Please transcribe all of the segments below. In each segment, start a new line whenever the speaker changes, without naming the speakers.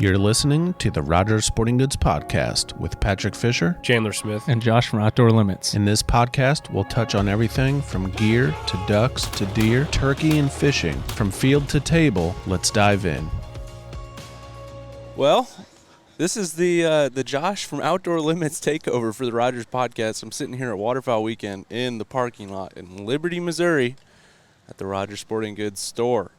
You're listening to the Rogers Sporting Goods Podcast with Patrick Fisher,
Chandler Smith,
and Josh from Outdoor Limits.
In this podcast, we'll touch on everything from gear to ducks to deer, turkey and fishing. From field to table, let's dive in.
Well, this is the Josh from Outdoor Limits takeover for the Rogers Podcast. I'm sitting here at Waterfowl Weekend in the parking lot in Liberty, Missouri at the Rogers Sporting Goods store.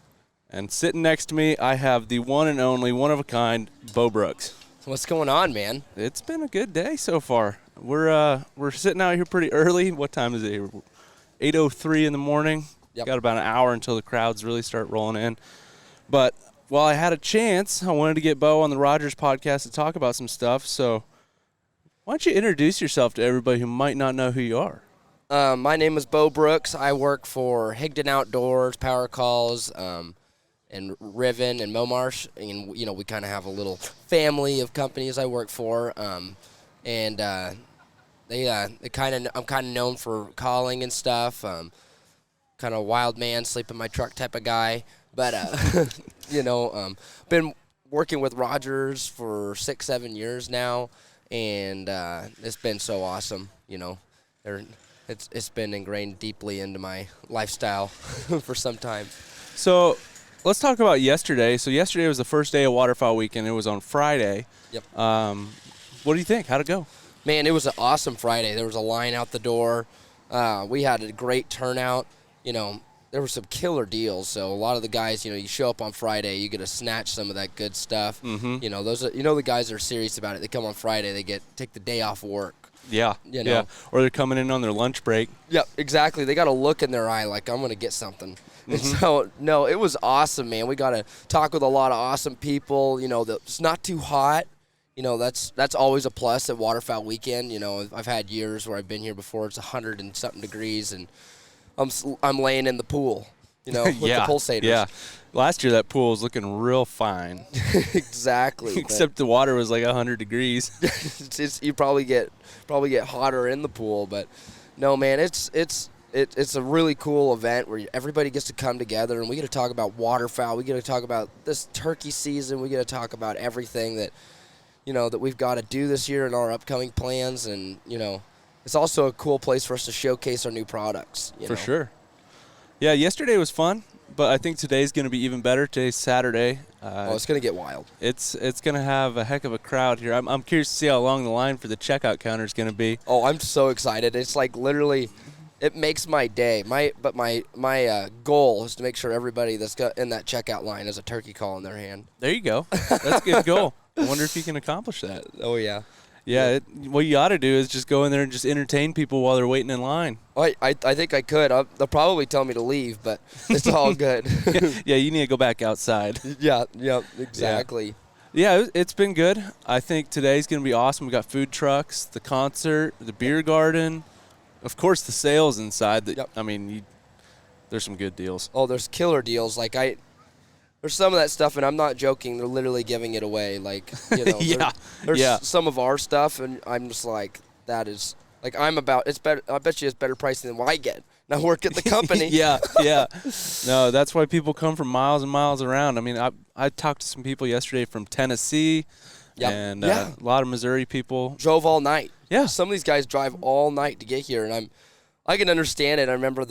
And sitting next to me, I have the one and only, one-of-a-kind, Beau Brooks.
What's going on, man?
It's been a good day so far. We're sitting out here pretty early. What time is it here? 8:03 in the morning.
Yep.
Got about an hour until the crowds really start rolling in. But while I had a chance, I wanted to get Beau on the Rogers Podcast to talk about some stuff. So why don't you introduce yourself to everybody who might not know who you are?
My name is Beau Brooks. I work for Higdon Outdoors, Power Calls, and Riven and Momarsh, and we kind of have a little family of companies I work for, I'm kind of known for calling and stuff, kind of wild man, sleep in my truck type of guy, but been working with Rogers for 6-7 years now, and it's been so awesome. It's been ingrained deeply into my lifestyle for some time.
So let's talk about yesterday. So yesterday was the first day of Waterfowl Weekend. It was on Friday.
Yep.
What do you think? How'd it go?
Man, it was an awesome Friday. There was a line out the door. We had a great turnout. There were some killer deals. So a lot of the guys, you show up on Friday, you get to snatch some of that good stuff. Mm-hmm. Those are, the guys are serious about it. They come on Friday, they take the day off work.
Yeah. Yeah. Or they're coming in on their lunch break.
Yep, exactly. They got a look in their eye like, I'm going to get something. Mm-hmm. And so, no, it was awesome, man. We got to talk with a lot of awesome people. It's not too hot. That's always a plus at Waterfowl Weekend. I've had years where I've been here before. It's 100 and something degrees, and I'm laying in the pool, with
yeah,
the pulsators. Yeah.
Last year that pool was looking real fine.
Exactly.
Except the water was like 100 degrees.
You probably get hotter in the pool, but no, man, it's a really cool event where everybody gets to come together, and we get to talk about waterfowl. We get to talk about this turkey season. We get to talk about everything that that we've got to do this year in our upcoming plans, and it's also a cool place for us to showcase our new products.
For sure. Yeah, yesterday was fun, but I think today's going to be even better. Today's Saturday.
It's going to get wild.
It's going to have a heck of a crowd here. I'm curious to see how long the line for the checkout counter is going to be.
Oh, I'm so excited. It's like literally, it makes my day. My goal is to make sure everybody that's got in that checkout line has a turkey call in their hand.
There you go. That's a good goal. I wonder if you can accomplish that.
Oh, yeah.
Yeah, what you ought to do is just go in there and just entertain people while they're waiting in line.
I think I could. They'll probably tell me to leave, but it's all good.
Yeah, you need to go back outside.
Yeah, exactly.
Yeah, it's been good. I think today's going to be awesome. We got food trucks, the concert, the beer garden, of course the sales inside. There's some good deals.
Oh, there's killer deals. There's some of that stuff, and I'm not joking. They're literally giving it away. There's some of our stuff, and I'm just like, that is it's better. I bet you it's better pricing than what I get. And I work at the company.
Yeah. No, that's why people come from miles and miles around. I mean, I talked to some people yesterday from Tennessee, and a lot of Missouri people.
Drove all night.
Yeah.
Some of these guys drive all night to get here, and I can understand it. I remember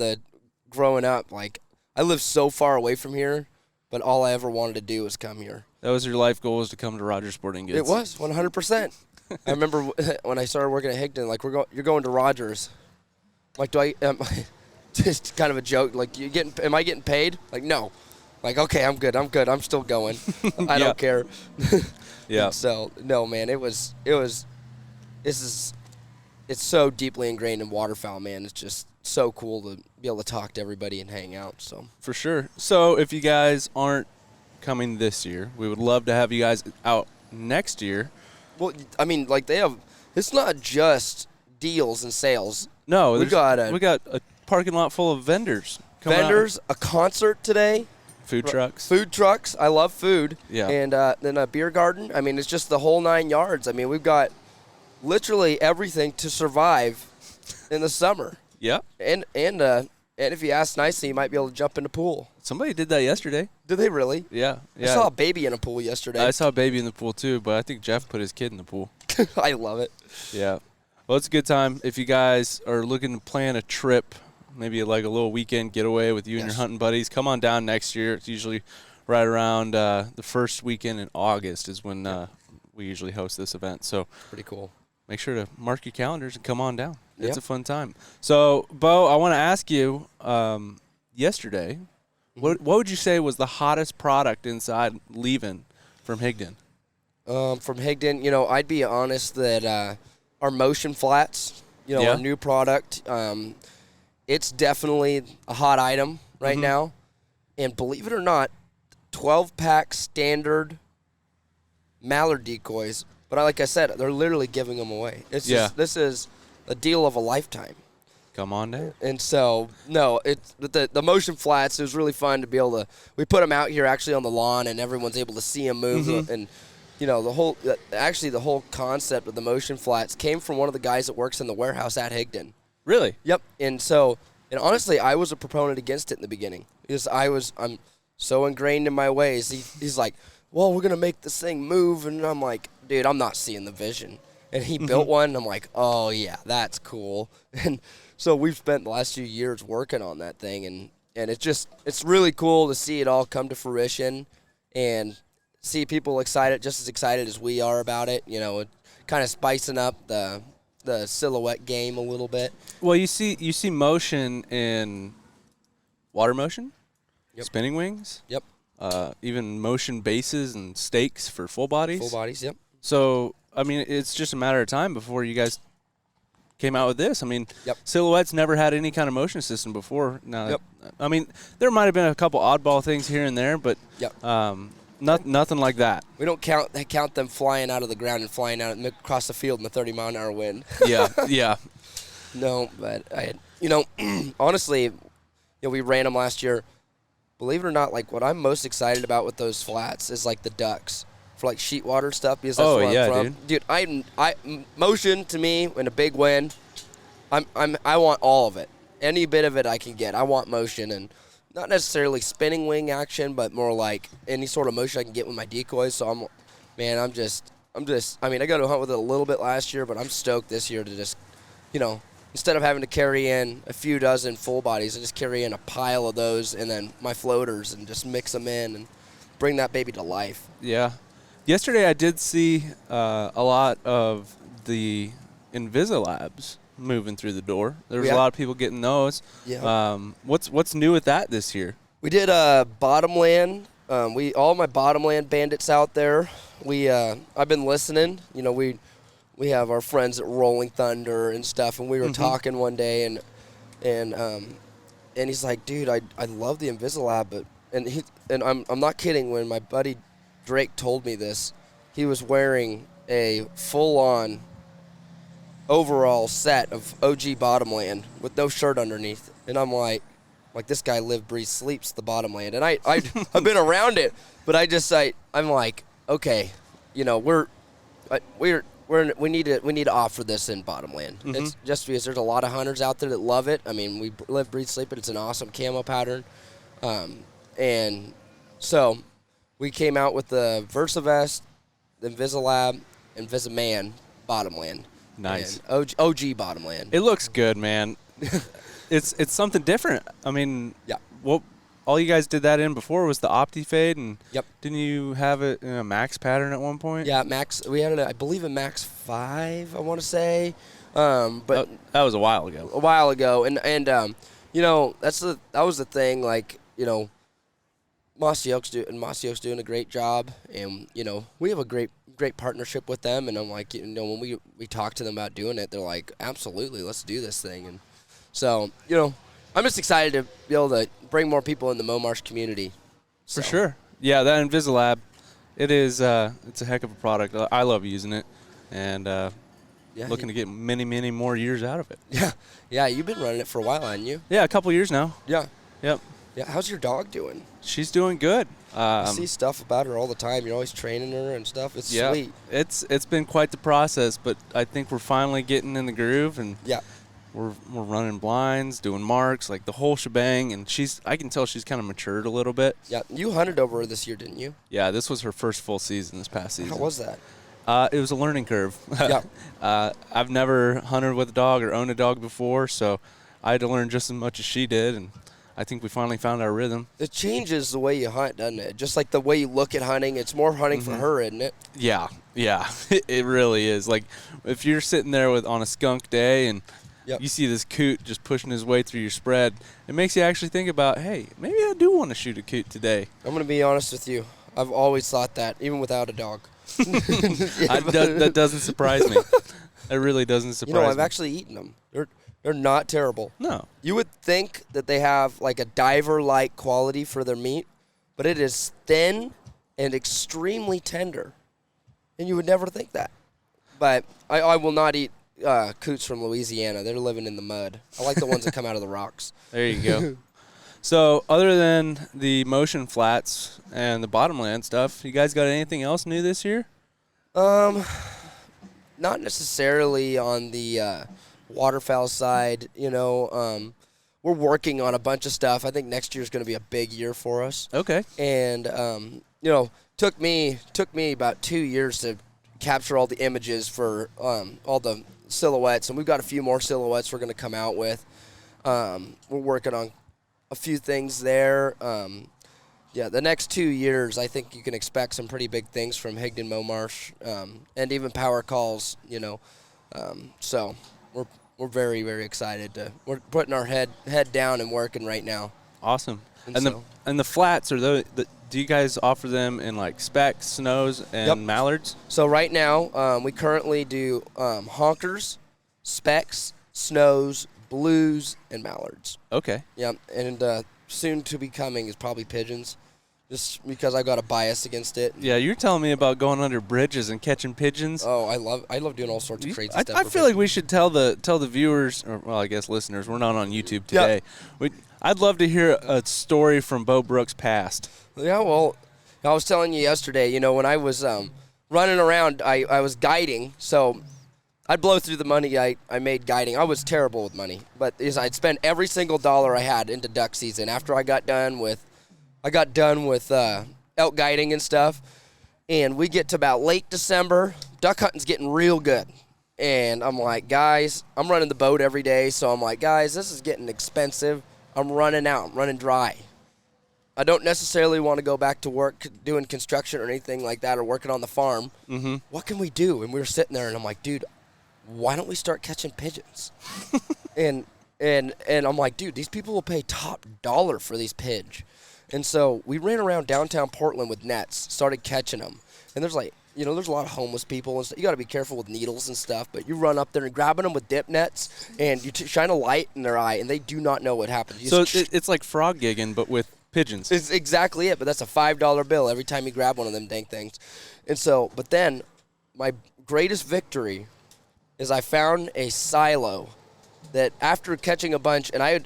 growing up, I lived so far away from here, but all I ever wanted to do was come here.
That was your life goal, was to come to Rogers Sporting Goods.
It was, 100%. I remember when I started working at Higdon, you're going to Rogers. Just kind of a joke. Am I getting paid? No. Okay, I'm good. I'm still going. I don't care.
Yeah.
So, no, man, it's so deeply ingrained in waterfowl, man. It's just so cool to be able to talk to everybody and hang out. So
for sure. So if you guys aren't coming this year, we would love to have you guys out next year.
Well, I mean, they have. It's not just deals and sales.
No, we got a parking lot full of vendors.
A concert today.
Food trucks. I love food.
Yeah. And then a beer garden. I mean, it's just the whole 9 yards. I mean, we've got literally everything to survive in the summer.
Yeah.
And And if you ask nicely, you might be able to jump in the pool.
Somebody did that yesterday.
Did they really?
Yeah.
I saw a baby in a pool yesterday.
I saw a baby in the pool too, but I think Jeff put his kid in the pool.
I love it.
Yeah. Well, it's a good time. If you guys are looking to plan a trip, maybe like a little weekend getaway with you and your hunting buddies, come on down next year. It's usually right around the first weekend in August is when we usually host this event. So
pretty cool.
Make sure to mark your calendars and come on down. It's a fun time. So, Beau, I want to ask you, yesterday, what would you say was the hottest product inside leaving from Higdon?
From Higdon, I'd be honest that our motion flats, our new product, it's definitely a hot item right now. And believe it or not, 12-pack standard mallard decoys. But like I said, they're literally giving them away. This is a deal of a lifetime.
Come on down.
And so, no, it's the motion flats. It was really fun to be able to. We put them out here actually on the lawn, and everyone's able to see them move. And the whole concept of the motion flats came from one of the guys that works in the warehouse at Higdon.
Really?
Yep. And honestly, I was a proponent against it in the beginning because I'm so ingrained in my ways. He's like, well, we're going to make this thing move. And I'm like, dude, I'm not seeing the vision. And he built one, and I'm like, oh, yeah, that's cool. And so we've spent the last few years working on that thing. And it's really cool to see it all come to fruition and see people just as excited as we are about it. Kind of spicing up the silhouette game a little bit.
Well, you see motion in water motion, spinning wings.
Yep.
Even motion bases and stakes for full bodies.
Full bodies, yep.
So, I mean, it's just a matter of time before you guys came out with this. I mean, Silhouette's never had any kind of motion system before. Now, I mean, there might have been a couple oddball things here and there, but nothing like that.
We don't count them flying out of the ground and flying out across the field in a 30-mile-an-hour wind.
Yeah.
No, but honestly, we ran them last year. Believe it or not, like what I'm most excited about with those flats is like the ducks for like sheet water stuff because that's where I'm from. Dude, I motion to me in a big wind. I want all of it. Any bit of it I can get. I want motion and not necessarily spinning wing action, but more like any sort of motion I can get with my decoys. So I'm just. I mean, I got to hunt with it a little bit last year, but I'm stoked this year to just, instead of having to carry in a few dozen full bodies, I just carry in a pile of those and then my floaters and just mix them in and bring that baby to life.
Yeah. Yesterday I did see a lot of the Invisilabs moving through the door. There was a lot of people getting those. Yeah. What's new with that this year?
We did Bottomland. All my Bottomland bandits out there. I've been listening. We have our friends at Rolling Thunder and stuff, and we were talking one day, and he's like, dude, I love the Invisilab, and I'm not kidding. When my buddy Drake told me this, he was wearing a full-on overall set of OG Bottomland with no shirt underneath, and I'm like this guy lives, breathes, sleeps the Bottomland, and I've been around it, but I'm like, okay, we need to offer this in Bottomland. It's just because there's a lot of hunters out there that love it. I mean, we live, breathe, sleep it. It's an awesome camo pattern, and so we came out with the VersaVest, the Invisilab, and Invisiman Bottomland.
Nice.
OG Bottomland.
It looks good, man. It's something different. I mean, all you guys did that in before was the OptiFade, and didn't you have it in a Max pattern at one point?
Yeah, Max. We had it, I believe, in Max 5. I want to say, but
that was a while ago.
And that was the thing. Like, Mossy Oak's doing a great job, and we have a great partnership with them. And I'm like, when we talk to them about doing it, they're like, absolutely, let's do this thing. And so, I'm just excited to be able to bring more people in the Momarsh community.
For sure. Yeah, that Invisilab, it's a heck of a product. I love using it, and looking to get many, many more years out of it.
Yeah. Yeah, you've been running it for a while, haven't you?
Yeah, a couple years now.
Yeah.
Yep.
Yeah, how's your dog doing?
She's doing good.
I see stuff about her all the time. You're always training her and stuff. It's sweet.
It's been quite the process, but I think we're finally getting in the groove, and we're running blinds, doing marks, like the whole shebang. And I can tell she's kind of matured a little bit.
Yeah, you hunted over her this year, didn't you?
Yeah, this was her first full season this past season.
How was that?
It was a learning curve.
Yeah.
I've never hunted with a dog or owned a dog before, so I had to learn just as much as she did, and I think we finally found our rhythm.
It changes the way you hunt, doesn't it? Just like the way you look at hunting. It's more hunting for her, isn't it?
Yeah, it really is. Like if you're sitting there on a skunk day and you see this coot just pushing his way through your spread, it makes you actually think about, hey, maybe I do want to shoot a coot today.
I'm going to be honest with you. I've always thought that, even without a dog.
That doesn't surprise me. That really doesn't surprise me.
I've actually eaten them. They're not terrible.
No.
You would think that they have like a diver-like quality for their meat, but it is thin and extremely tender. And you would never think that. But I will not eat coots from Louisiana. They're living in the mud. I like the ones that come out of the rocks.
There you go. So other than the motion flats and the bottomland stuff, you guys got anything else new this year?
Not necessarily on the waterfowl side. We're working on a bunch of stuff. I think next year's going to be a big year for us.
Okay.
And took me about 2 years to capture all the images for all the silhouettes, and we've got a few more silhouettes we're going to come out with. We're working on a few things there. The next 2 years, I think you can expect some pretty big things from Higdon Momarsh, and even Power Calls, So we're very, very excited. We're putting our head down and working right now.
Awesome. And the flats, do you guys offer them in like specks, snows, and mallards?
So right now, we currently do honkers, specks, snows, blues, and mallards.
Okay.
Yeah, and soon to be coming is probably pigeons, just because I got a bias against it.
Yeah, you're telling me about going under bridges and catching pigeons.
Oh, I love doing all sorts of crazy stuff.
I feel like we should tell the viewers, or well, I guess listeners. We're not on YouTube today. Yeah. I'd love to hear a story from Beau Brooks' past.
Yeah, well, I was telling you yesterday. When I was running around, I was guiding, so I'd blow through the money I made guiding. I was terrible with money, but I'd spend every single dollar I had into duck season. After I got done with elk guiding and stuff, and we get to about late December, duck hunting's getting real good. And I'm like, guys, I'm running the boat every day, so I'm like, guys, this is getting expensive. I'm running out. I'm running dry. I don't necessarily want to go back to work doing construction or anything like that or working on the farm. Mm-hmm. What can we do? And we were sitting there, and I'm like, dude, why don't we start catching pigeons? and I'm like, dude, these people will pay top dollar for these pigeons. And so we ran around downtown Portland with nets, started catching them. And there's there's a lot of homeless people and stuff. You got to be careful with needles and stuff, but you run up there and grabbing them with dip nets, and you shine a light in their eye, and they do not know what happened.
So it's like frog gigging, but with pigeons.
It's exactly it, but that's a $5 bill every time you grab one of them dang things. And so, but then my greatest victory is I found a silo that after catching a bunch, and I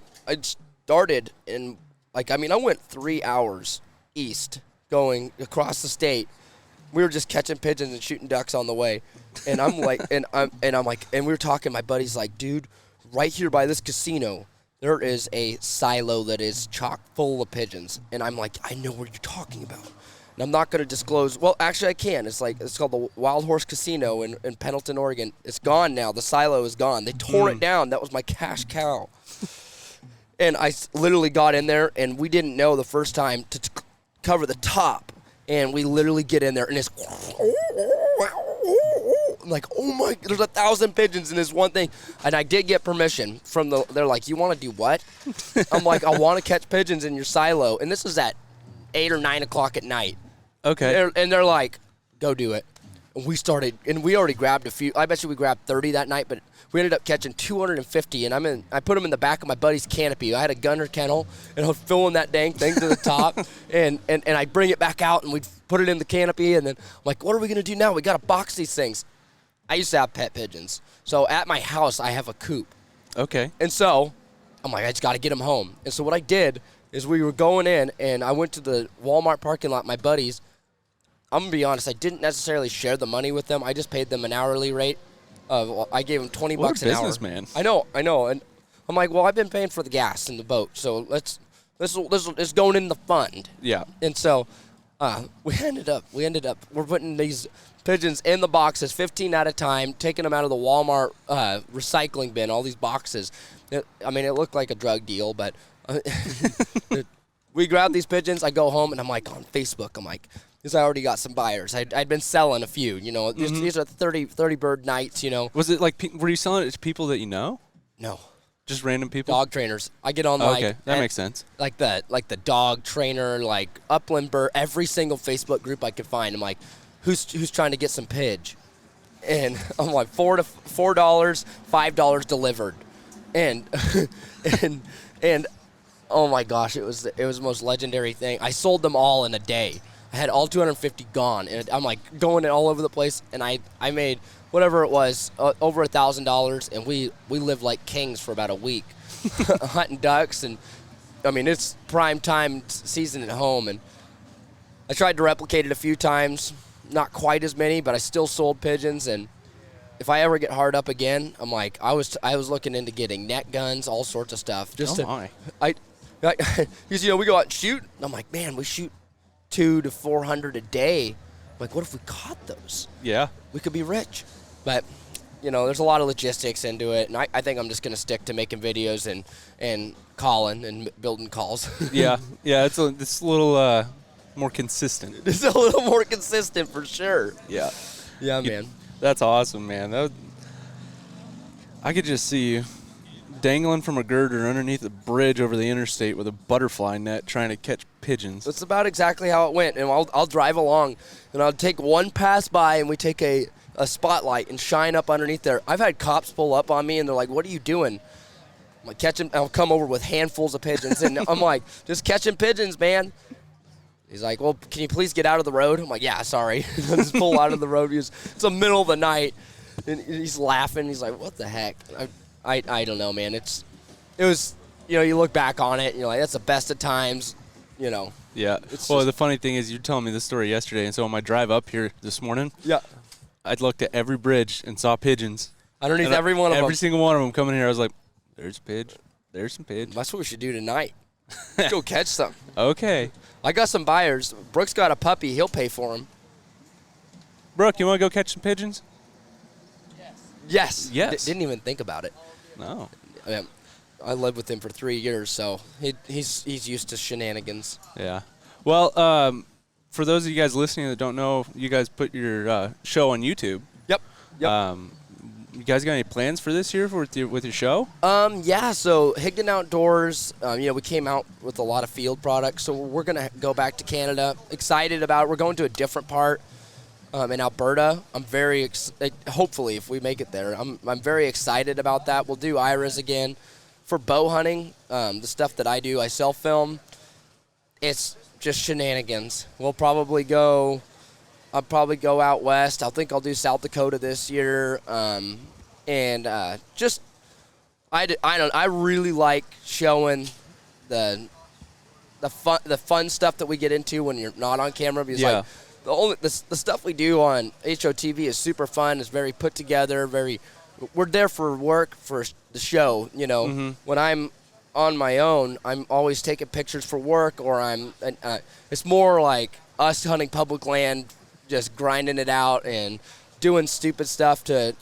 started in, I went 3 hours east going across the state. We were just catching pigeons and shooting ducks on the way. And I'm like, and we were talking, my buddy's like, dude, right here by this casino, there is a silo that is chock full of pigeons. And I'm like, I know what you're talking about. And I'm not going to disclose. Well, actually, I can. It's called the Wild Horse Casino in Pendleton, Oregon. It's gone now. The silo is gone. They tore it down. That was my cash cow. And I literally got in there, and we didn't know the first time to cover the top. And we literally get in there, and it's I'm like, oh my, there's 1,000 pigeons in this one thing. And I did get permission from they're like, you want to do what? I'm like, I want to catch pigeons in your silo. And this is at 8 or 9 o'clock at night.
Okay.
And they're like, go do it. And we started, and we already grabbed a few. I bet you we grabbed 30 that night, but we ended up catching 250. And I put them in the back of my buddy's canopy. I had a gunner kennel, and I was filling that dang thing to the top. and I bring it back out, and we put it in the canopy. And then I'm like, what are we going to do now? We got to box these things. I used to have pet pigeons. So at my house, I have a coop.
Okay.
And so I'm like, I just got to get them home. And so what I did is we were going in, and I went to the Walmart parking lot, my buddies. I'm going to be honest, I didn't necessarily share the money with them. I just paid them an hourly rate. I gave him $20
What a
an hour.
businessman.
I know, and I'm like, well, I've been paying for the gas in the boat, so let's going in the fund.
Yeah.
And so we ended up we're putting these pigeons in the boxes, 15 at a time, taking them out of the Walmart recycling bin, all these boxes. It looked like a drug deal, but we grab these pigeons. I go home, and I'm like on Facebook. I'm like, because I already got some buyers. I'd been selling a few, These are 30 bird nights,
Was it like, were you selling it to people that you know?
No.
Just random people?
Dog trainers. I get on
okay, that makes sense.
Like the dog trainer, like Upland Bird, every single Facebook group I could find. I'm like, who's trying to get some pidge? And I'm like, $4, $5 delivered, and and oh my gosh, it was the most legendary thing. I sold them all in a day. I had all 250 gone, and I'm like going all over the place, and I made whatever it was, over $1,000, and we lived like kings for about a week, hunting ducks, and it's prime time season at home, and I tried to replicate it a few times, not quite as many, but I still sold pigeons, and if I ever get hard up again, I'm like, I was looking into getting net guns, all sorts of stuff. Because we go out and shoot, and I'm like, man, we shoot 200 to 400 a day. Like, what if we caught those?
Yeah.
We could be rich. But, there's a lot of logistics into it, and I think I'm just going to stick to making videos and calling and building calls.
Yeah, it's a little more consistent.
It's a little more consistent for sure.
Yeah.
Yeah, man.
That's awesome, man. I could just see you dangling from a girder underneath a bridge over the interstate with a butterfly net trying to catch pigeons.
That's about exactly how it went. And I'll drive along, and I'll take one pass by, and we take a spotlight and shine up underneath there. I've had cops pull up on me, and they're like, what are you doing? I'm like, catching. I'll come over with handfuls of pigeons, and I'm like, just catching pigeons, man. He's like, well, can you please get out of the road? I'm like, yeah, sorry. I just pull out of the road. It's the middle of the night, and he's laughing. He's like, what the heck? I don't know, man. It was, you look back on it, and you're like, that's the best of times, Yeah.
Well, the funny thing is, you're telling me this story yesterday, and so on my drive up here this morning,
yeah,
I looked at every bridge and saw pigeons.
Underneath every one of them.
Every single one of them coming here, I was like, there's a pidge. There's some pidge.
That's what we should do tonight. Let's go catch some.
Okay.
I got some buyers. Brooks got a puppy. He'll pay for him.
Brooke, you want to go catch some pigeons?
Yes.
Yes.
Didn't even think about it.
No.
I lived with him for 3 years, so he's used to shenanigans.
Yeah. Well, for those of you guys listening that don't know, you guys put your show on YouTube.
Yep.
You guys got any plans for this year with your show?
Yeah, so Higdon Outdoors, we came out with a lot of field products, so we're going to go back to Canada. Excited about it. We're going to a different part in Alberta. I'm very hopefully, if we make it there, I'm very excited about that. We'll do iris again. For bow hunting, the stuff that I do, I self-film. It's just shenanigans. I'll probably go out west. I think I'll do South Dakota this year. I really like showing the fun stuff that we get into when you're not on camera, because the stuff we do on HOTV is super fun. It's very put together. We're there for work, for the show.
Mm-hmm.
When I'm on my own, I'm always taking pictures for work, or it's more like us hunting public land, just grinding it out and doing stupid stuff to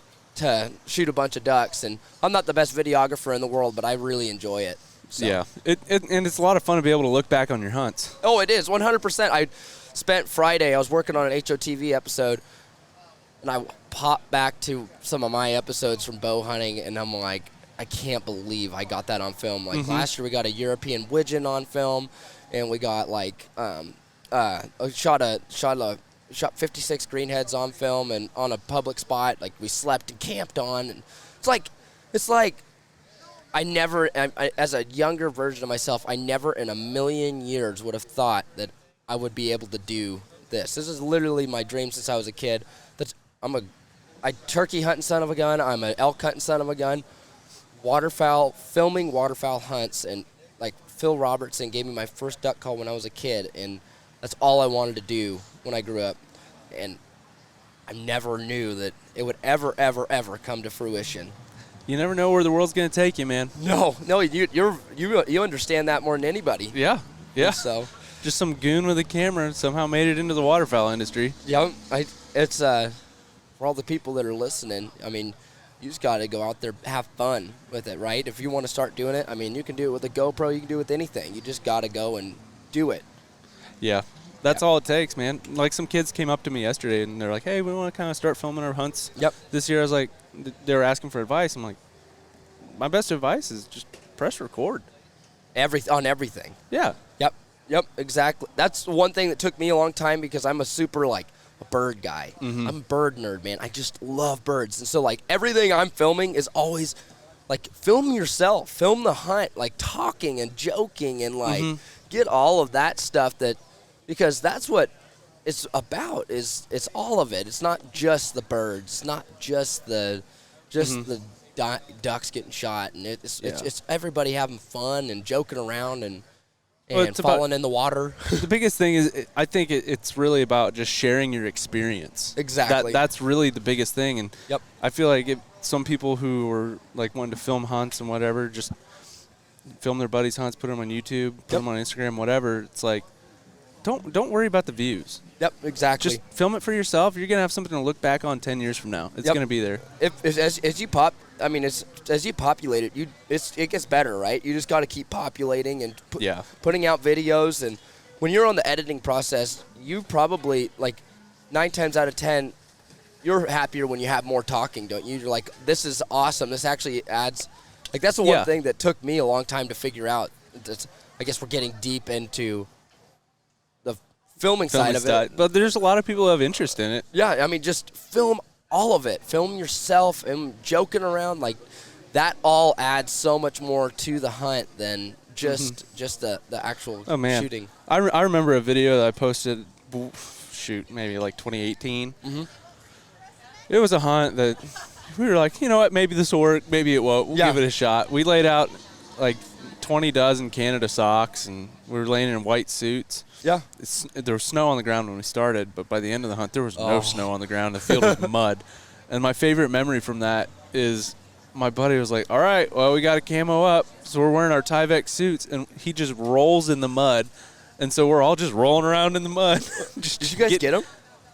shoot a bunch of ducks. And I'm not the best videographer in the world, but I really enjoy it. So.
Yeah, and it's a lot of fun to be able to look back on your hunts.
Oh, it is, 100%. I spent Friday, I was working on an HOTV episode, and I popped back to some of my episodes from bow hunting, and I'm like, I can't believe I got that on film. Like, last year we got a European widgeon on film, and we got shot 56 greenheads on film, and on a public spot, like we slept and camped on. And it's like I never, as a younger version of myself, I never in a million years would have thought that I would be able to do this. This is literally my dream since I was a kid. I'm a turkey hunting son of a gun. I'm an elk hunting son of a gun. Filming waterfowl hunts, and like Phil Robertson gave me my first duck call when I was a kid, and that's all I wanted to do when I grew up. And I never knew that it would ever, ever, ever come to fruition.
You never know where the world's going to take you, man.
No, you understand that more than anybody.
Yeah, yeah.
So,
just some goon with a camera somehow made it into the waterfowl industry.
yeah, it's for all the people that are listening. I mean, you just got to go out there, have fun with it, right? If you want to start doing it, I mean, you can do it with a GoPro. You can do it with anything. You just got to go and do it.
Yeah. That's all it takes, man. Like, some kids came up to me yesterday, and they're like, hey, we want to kind of start filming our hunts.
Yep.
This year, I was like, they were asking for advice. I'm like, my best advice is just press record.
On everything.
Yeah.
Yep, exactly. That's one thing that took me a long time because I'm a super, a bird guy.
Mm-hmm.
I'm a bird nerd, man. I just love birds. And so, everything I'm filming is always, film yourself. Film the hunt, talking and joking and, get all of that stuff because that's what it's about. It's all of it. It's not just the birds. It's not just the ducks getting shot. And it's everybody having fun and joking around and falling in the water.
The biggest thing is, I think it's really about just sharing your experience.
Exactly.
That's really the biggest thing. And
yep.
I feel like some people who are wanting to film hunts and whatever, just film their buddies' hunts, put them on YouTube, put them on Instagram, whatever. It's like, don't worry about the views.
Yep, exactly.
Just film it for yourself. You're gonna have something to look back on 10 years from now. It's gonna be there.
As you populate it, it gets better, right? You just got to keep populating and putting out videos. And when you're on the editing process, you probably 9 times out of 10, you're happier when you have more talking, don't you? You're like, this is awesome. This actually adds. That's the one thing that took me a long time to figure out. I guess we're getting deep into the filming side of it.
But there's a lot of people who have interest in it.
Yeah, I mean, just film all of it. Film yourself and joking around. That all adds so much more to the hunt than just the actual shooting.
I remember a video that I posted, maybe 2018. Mm-hmm. It was a hunt that we were like, you know what, maybe this will work, maybe it won't. We'll give it a shot. We laid out 20 dozen Canada socks, and we were laying in white suits.
Yeah.
There was snow on the ground when we started, but by the end of the hunt, there was no snow on the ground. The field was mud. And my favorite memory from that is my buddy was like, all right, well, we got a camo up, so we're wearing our Tyvek suits, and he just rolls in the mud. And so we're all just rolling around in the mud.
Did you guys get him?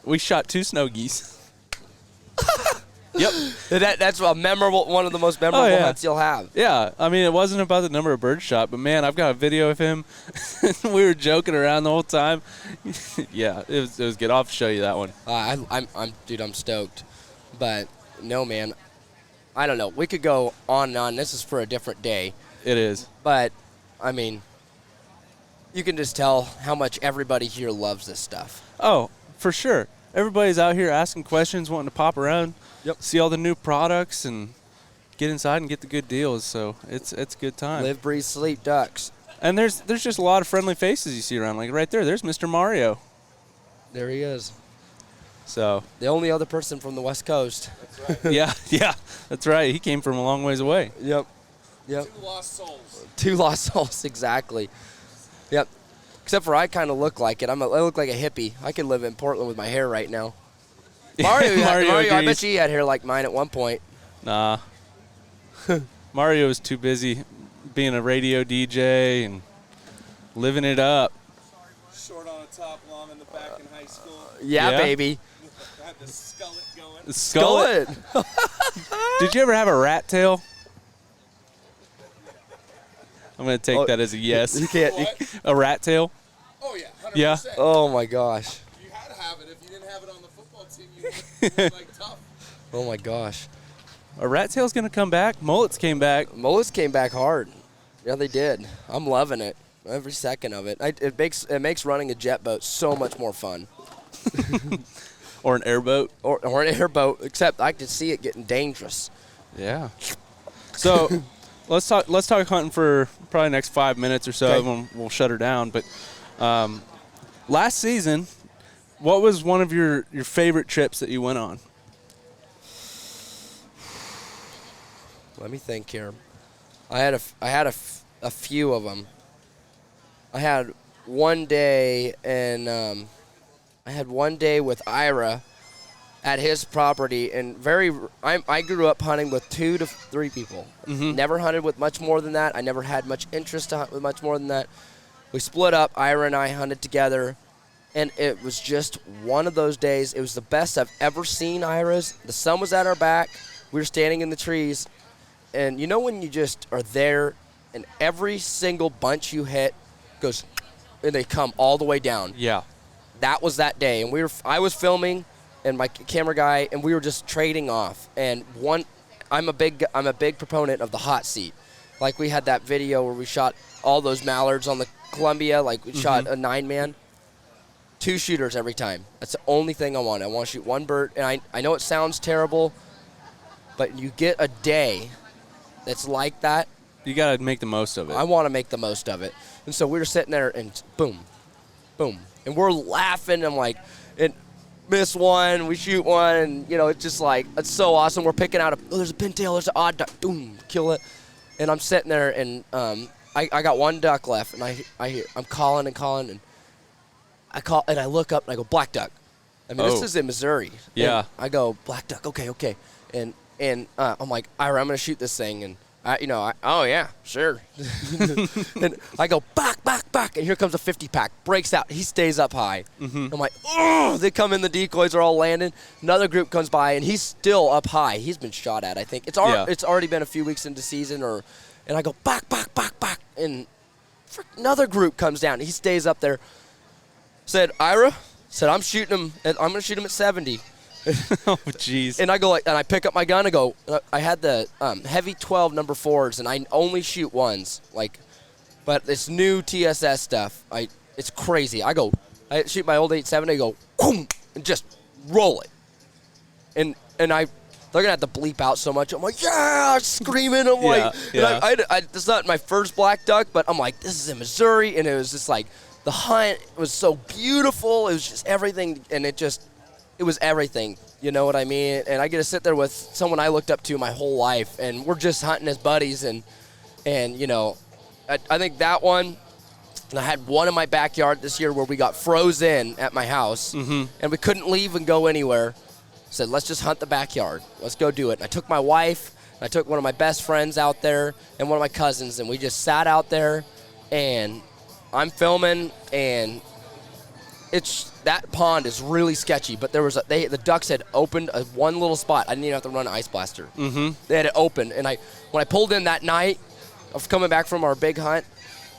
We shot 2 snow geese. Yep.
That's one of the most memorable hunts you'll have.
Yeah. I mean, it wasn't about the number of birds shot, but, man, I've got a video of him. We were joking around the whole time. Yeah, it was good. I'll show you that one.
I'm stoked. But, no, man, I don't know. We could go on and on. This is for a different day.
It is.
But, I mean, you can just tell how much everybody here loves this stuff.
Oh, for sure. Everybody's out here asking questions, wanting to pop around, see all the new products, and get inside and get the good deals. So it's a good time.
Live, breathe, sleep, ducks.
And there's just a lot of friendly faces you see around. Like right there's Mr. Mario.
There he is.
So
the only other person from the West Coast.
That's right. yeah, that's right. He came from a long ways away.
Yep.
2 lost souls.
2 lost souls, exactly. Yep. Except for I kind of look like it. I look like a hippie. I could live in Portland with my hair right now. Mario, I bet you he had hair like mine at one point.
Nah. Mario was too busy being a radio DJ and living it up.
Short on the top, long in the back in high school.
Yeah, baby.
Had the skullet going.
Skullet.
Did you ever have a rat tail? I'm going to take that as a yes.
You can't.
A rat tail?
Oh, yeah, 100%.
Yeah.
Oh, my gosh.
You had to have it. If you didn't have it on the football team, you would tough.
Oh, my gosh.
A rat tail's going to come back. Mullets came back.
Mullets came back hard. Yeah, they did. I'm loving it. Every second of it. It makes running a jet boat so much more fun.
Or an airboat.
Or an airboat, except I could see it getting dangerous.
Yeah. So let's talk hunting for probably the next 5 minutes or so, and then we'll shut her down. But last season, what was one of your favorite trips that you went on?
Let me think here. I had a few of them. I had one day with Ira at his property, and I grew up hunting with 2 to 3 people. Never hunted with much more than that. I never had much interest to hunt with much more than that. We split up. Ira and I hunted together, and it was just one of those days. It was the best I've ever seen Ira's. The sun was at our back. We were standing in the trees, and you know when you just are there, and every single bunch you hit goes, and they come all the way down.
Yeah.
That was that day, and I was filming, and my camera guy, and we were just trading off. And I'm a big proponent of the hot seat. Like we had that video where we shot all those mallards on the Columbia, like we shot a 9-man. 2 shooters every time. That's the only thing I want. I want to shoot one bird, and I know it sounds terrible, but you get a day that's like that.
You got to make the most of it.
I want to make the most of it. And so we were sitting there, and boom, boom. And we're laughing. I'm like, and miss one, we shoot one, and, it's just like, it's so awesome. We're picking out there's a pintail, there's an odd duck, boom, kill it. And I'm sitting there, and I got one duck left, and I'm calling, and I call, and I look up, and I go, black duck. I mean, This is in Missouri.
Yeah.
And I go, black duck, okay. And I'm like, Ira, I'm going to shoot this thing, and oh yeah, sure. And I go back, and here comes a 50-pack. Breaks out. He stays up high. I'm like, oh! They come in. The decoys are all landing. Another group comes by, and he's still up high. He's been shot at. I think it's already been a few weeks into season, and I go back, and another group comes down. He stays up there. Said, Ira, I'm shooting him. I'm going to shoot him at 70.
Oh, jeez.
And I go and I pick up my gun and go. I had the heavy 12 number 4s, and I only shoot ones. But this new TSS stuff, it's crazy. I shoot my old 8.7. I go, boom, and just roll it. And they're gonna have to bleep out so much. I'm like, yeah, screaming. I'm like, it's not my first black duck, but I'm like, this is in Missouri, and it was just like the hunt was so beautiful. It was just everything, and it was everything, you know what I mean? And I get to sit there with someone I looked up to my whole life, and we're just hunting as buddies, and I think that one, and I had one in my backyard this year where we got frozen at my house, and we couldn't leave and go anywhere. Said, let's just hunt the backyard. Let's go do it. And I took my wife, and I took one of my best friends out there, and one of my cousins, and we just sat out there, and I'm filming, and that pond is really sketchy, but there was the ducks had opened one little spot. I didn't even have to run an ice blaster. They had it open, and when I pulled in that night of coming back from our big hunt,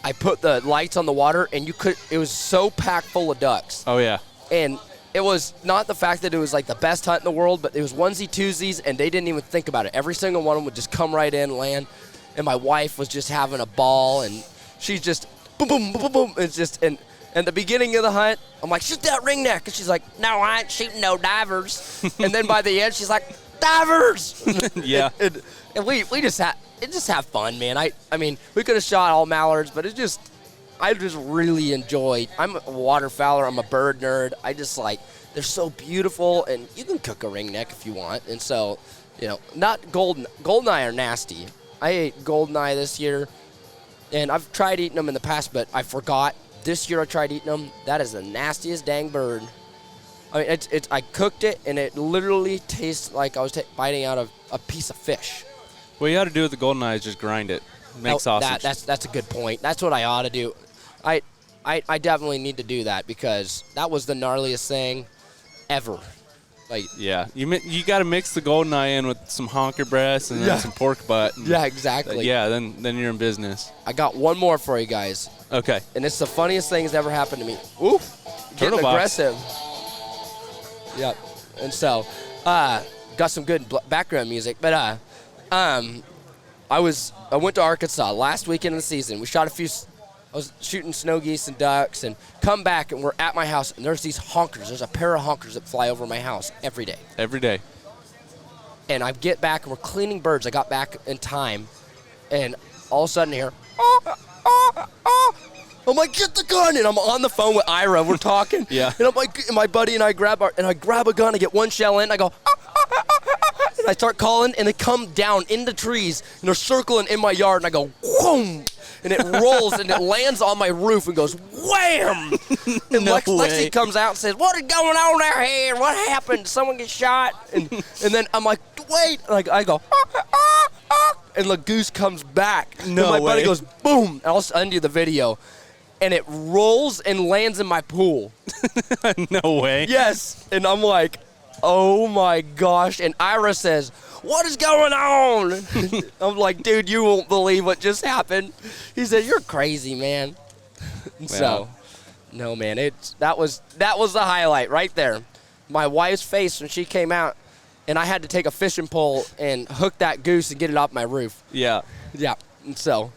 I put the lights on the water, and it was so packed full of ducks.
Oh yeah.
And it was not the fact that it was like the best hunt in the world, but it was onesie twosies, and they didn't even think about it. Every single one of them would just come right in, land, and my wife was just having a ball, and she's just boom, boom, boom, boom, boom. It's just And the beginning of the hunt, I'm like, shoot that ringneck. And she's like, no, I ain't shooting no divers. And then by the end, she's like, divers.
Yeah.
And we just have fun, man. I mean, we could have shot all mallards, but I just really enjoyed. I'm a waterfowler. I'm a bird nerd. I just they're so beautiful, and you can cook a ringneck if you want. And so, not goldeneye are nasty. I ate goldeneye this year, and I've tried eating them in the past, but I forgot. This year I tried eating them. That is the nastiest dang bird. I mean, I cooked it, and it literally tastes like I was biting out of a piece of fish.
What you ought to do with the goldeneye is just grind it. Make sausage. That's
a good point. That's what I ought to do. I definitely need to do that, because that was the gnarliest thing ever.
Yeah, you got to mix the goldeneye in with some honker breast and then some pork butt.
Yeah, exactly.
Then you're in business.
I got one more for you guys.
Okay.
And it's the funniest thing that's ever happened to me. Ooh, getting aggressive. Yep. And so, got some good background music, but I went to Arkansas last weekend of the season. We shot I was shooting snow geese and ducks, and come back, and we're at my house, and there's these honkers. There's a pair of honkers that fly over my house every day.
Every day.
And I get back, and we're cleaning birds. I got back in time, and all of a sudden here, I'm like, get the gun, and I'm on the phone with Ira. We're talking,
Yeah.
And I'm like, and my buddy and I grab a gun, I get one shell in, I go, and I start calling, and they come down in the trees, and they're circling in my yard, and I go, whoom. and it rolls and it lands on my roof and goes wham. And
No
Lexi
way.
comes out and says, "What is going on out here? What happened? Did someone get shot?" And then I'm like, "Wait!" Like I go, and the goose comes back.
No
and my buddy
way.
goes boom. I'll undo the video, and it rolls and lands in my pool.
No way.
Yes, and I'm like, "Oh my gosh!" And Ira says, "What is going on?" I'm like, "Dude, you won't believe what just happened." He said, "You're crazy, man." So, no, man, that was the highlight right there. My wife's face when she came out, and I had to take a fishing pole and hook that goose and get it off my roof.
Yeah.
Yeah. And so,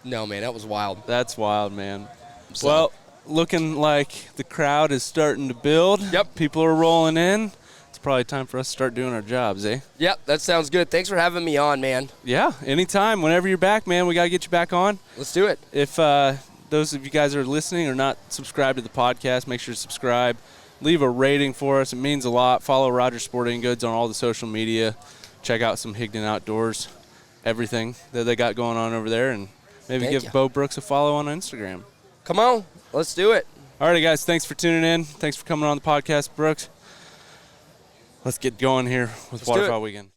no, man, that was wild.
That's wild, man.
So-
Well, looking like the crowd is starting to build.
Yep.
People are rolling in. It's probably time for us to start doing our jobs, eh?
Yep, that sounds good. Thanks for having me on, man.
Yeah, anytime. Whenever you're back, man, we got to get you back on.
Let's do it.
If those of you guys that are listening or not subscribed to the podcast, make sure to subscribe. Leave a rating for us. It means a lot. Follow Rogers Sporting Goods on all the social media. Check out some Higdon Outdoors, everything that they got going on over there, and maybe
Thank
give
you.
Beau Brooks a follow on Instagram.
Come on, let's do it.
All right, guys, thanks for tuning in. Thanks for coming on the podcast, Brooks. Let's get going here with
Let's do it.
Waterfowl Weekend.